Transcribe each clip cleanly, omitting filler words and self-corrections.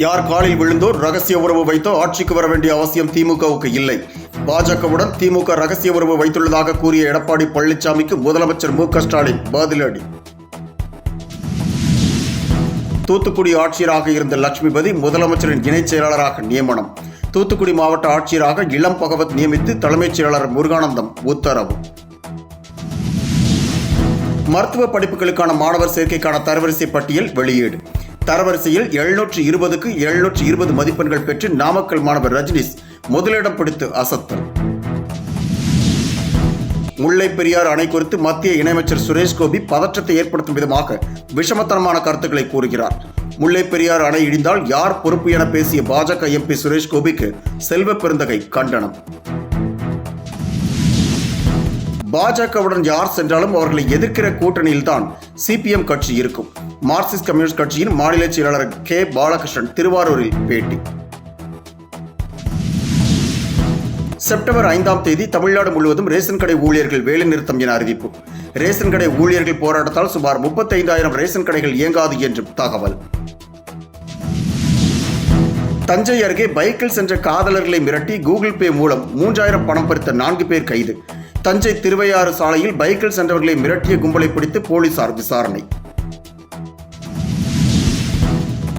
யார் காலில் விழுந்தோ ரகசிய உறவு வைத்தோ ஆட்சிக்கு வர வேண்டிய அவசியம் திமுகவுக்கு இல்லை. பாஜகவுடன் திமுக ரகசிய உறவு வைத்துள்ளதாக கூறிய எடப்பாடி பழனிசாமிக்கு முதலமைச்சர் மு.க. ஸ்டாலின் பதிலடி. தூத்துக்குடி ஆட்சியராக இருந்த லட்சுமிபதி முதலமைச்சரின் இணைச் செயலாளராக நியமனம். தூத்துக்குடி மாவட்ட ஆட்சியராக இளம் பகவத் நியமித்து தலைமைச் செயலாளர் முருகானந்தம் உத்தரவு. மருத்துவ படிப்புகளுக்கான மாணவர் சேர்க்கைக்கான தரவரிசை பட்டியல் வெளியீடு. தரவரிசையில் 720க்கு 720 மதிப்பெண்கள் பெற்று நாமக்கல் மாணவர் ரஜினிஸ் முதலிடம் பிடித்து அசத்தல். முல்லை பெரியாறு அணை குறித்து மத்திய இணையமைச்சர் சுரேஷ் கோபி பதற்றத்தை ஏற்படுத்தும் விதமாக விஷமத்தனமான கருத்துக்களை கூறுகிறார். முல்லை பெரியாறு அணை இடிந்தால் யார் பொறுப்பு என பேசிய பாஜக எம்பி சுரேஷ் கோபிக்கு செல்வ பெருந்தகை கண்டனம். பாஜகவுடன் யார் சென்றாலும் அவர்களை எதிர்க்கிற கூட்டணியில்தான் சிபிஎம் கட்சி இருக்கும். மார்க்சிஸ்ட் கம்யூனிஸ்ட் கட்சியின் மாநில செயலாளர் கே. பாலகிருஷ்ணன் திருவாரூரில் பேட்டி. செப்டம்பர் 5ஆம் தேதி தமிழ்நாடு முழுவதும் ரேஷன் கடை ஊழியர்கள் வேலைநிறுத்தம் என அறிவிப்பு. ரேஷன் கடை ஊழியர்கள் போராட்டத்தால் சுமார் 35,000 ரேஷன் கடைகள் இயங்காது என்றும் தகவல். தஞ்சை அருகே பைக்கில் சென்ற காதலர்களை மிரட்டி கூகுள் பே மூலம் 3,000 பணம் பறித்த 4 பேர் கைது. தஞ்சை திருவையாறு சாலையில் பைக்கில் சென்றவர்களை மிரட்டிய கும்பலை பிடித்து போலீசார் விசாரணை.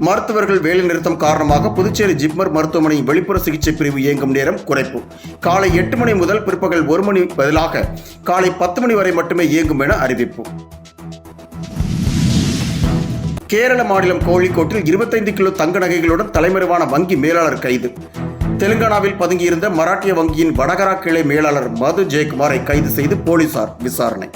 மருத்துவர்கள் வேலைநிறுத்தம் காரணமாக புதுச்சேரி ஜிப்மர் மருத்துவமனை வெளிப்புற சிகிச்சை பிரிவு இயங்கும் நேரம் குறைப்பு. காலை 8 மணி முதல் பிற்பகல் 1 மணி பதிலாக காலை 10 மணி வரை மட்டுமே இயங்கும் என அறிவிப்பு. கேரள மாநிலம் கோழிக்கோட்டில் 25 கிலோ தங்க நகைகளுடன் தலைமறைவான வங்கி மேலாளர் கைது. தெலுங்கானாவில் பதுங்கியிருந்த மராட்டிய வங்கியின் வடகரா கிளை மேலாளர் மது ஜெயக்குமாரை கைது செய்து போலீசார் விசாரணை.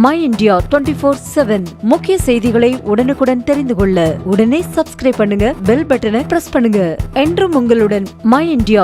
மை இந்தியா 24/7 முக்கிய செய்திகளை உடனுக்குடன் தெரிந்து கொள்ள உடனே சப்ஸ்கிரைப் பண்ணுங்க, பெல் பட்டனை பிரஸ் பண்ணுங்க. என்றும் உங்களுடன் மை இந்தியா.